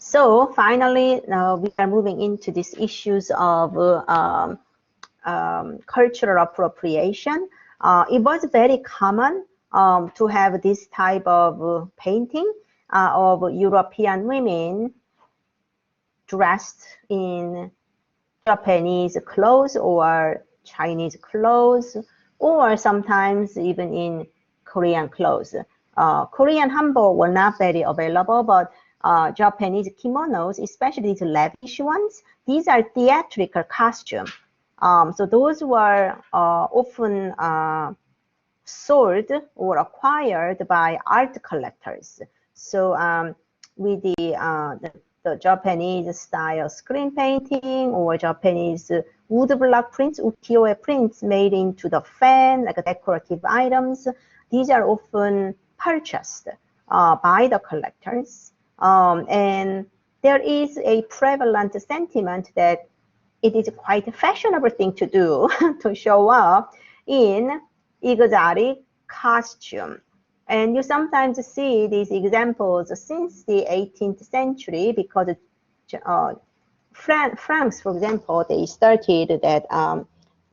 So finally, now we are moving into these issues of cultural appropriation. It was very common to have this type of painting of European women dressed in Japanese clothes or Chinese clothes, or sometimes even in Korean clothes. Korean hanbok were not very available, but Japanese kimonos, especially the lavish ones, these are theatrical costumes. So those were often sold or acquired by art collectors. So with the Japanese style screen painting or Japanese woodblock prints, ukiyo-e prints made into the fan, like decorative items, these are often purchased by the collectors. And there is a prevalent sentiment that it is quite a fashionable thing to do to show up in exotic costume. And you sometimes see these examples since the 18th century because France, for example, they started that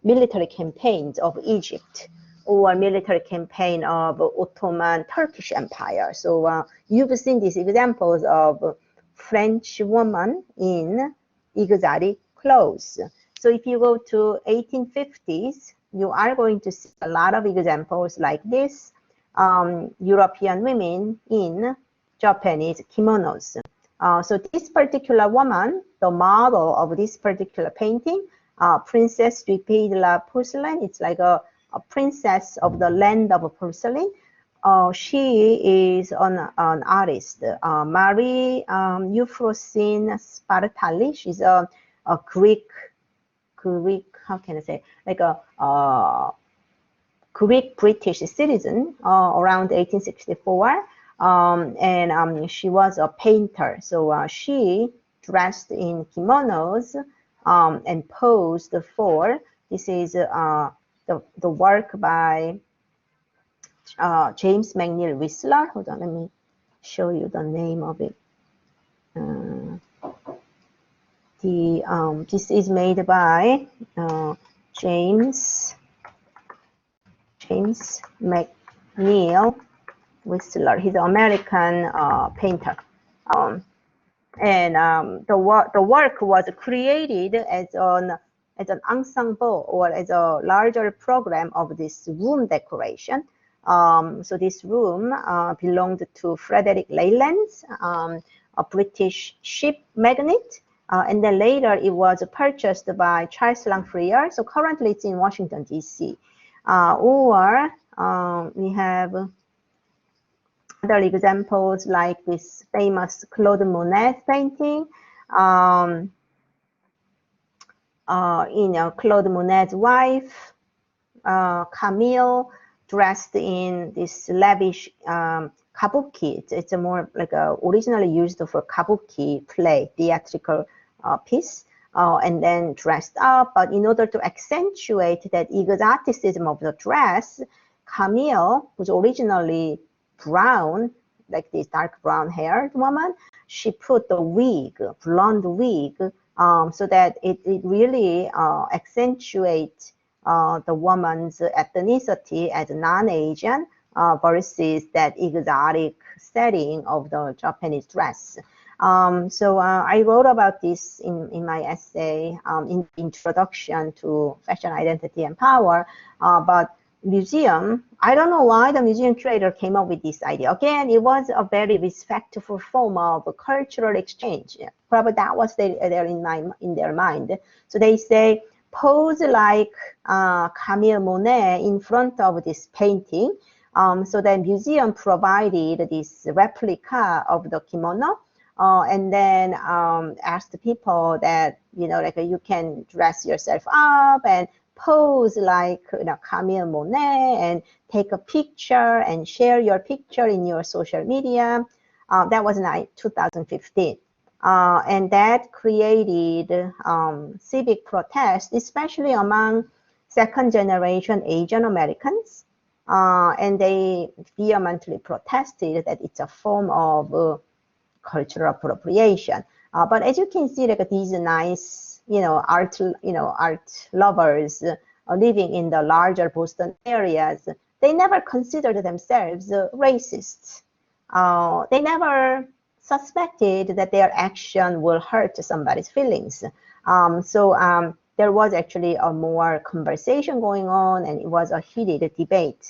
military campaigns of Egypt or military campaign of Ottoman Turkish Empire. So you've seen these examples of French women in exotic clothes. So if you go to 1850s, you are going to see a lot of examples like this, European women in Japanese kimonos. So this particular woman, the model of this particular painting, Princess Dupuy de la Porcelain, it's like a princess of the land of porcelain. She is an artist, Marie Euphrosyne Spartali. She's a Greek, how can I say, like a Greek British citizen around 1864. And she was a painter. So she dressed in kimonos and posed for, this is the work by James McNeill Whistler. Hold on, let me show you the name of it. This is made by James McNeill Whistler. He's an American painter. The work was created as an ensemble or as a larger program of this room decoration. So this room belonged to Frederick Leyland, a British ship magnate. And then later it was purchased by Charles Langfrier. So currently it's in Washington, D.C. Or we have other examples like this famous Claude Monet painting. Claude Monet's wife, Camille, dressed in this lavish kabuki. It's a more like originally used for kabuki play, theatrical piece, and then dressed up. But in order to accentuate that exoticism of the dress, Camille, who's originally brown, like this dark brown haired woman, she put the wig, blonde wig, so that it really accentuates the woman's ethnicity as non-Asian versus that exotic setting of the Japanese dress. So I wrote about this in my essay in Introduction to Fashion, Identity, and Power, but museum, I don't know why the museum curator came up with this idea. Again, it was a very respectful form of cultural exchange. Probably that was there in their mind. So they say, pose like Camille Monet in front of this painting. So the museum provided this replica of the kimono, and then asked people that, like you can dress yourself up and pose like Camille Monet and take a picture and share your picture in your social media. That was in 2015. And that created civic protest, especially among second-generation Asian Americans. And they vehemently protested that it's a form of cultural appropriation. But as you can see, like these nice, art lovers living in the larger Boston areas, they never considered themselves racists. They never suspected that their action will hurt somebody's feelings. So there was actually a more conversation going on, and it was a heated debate.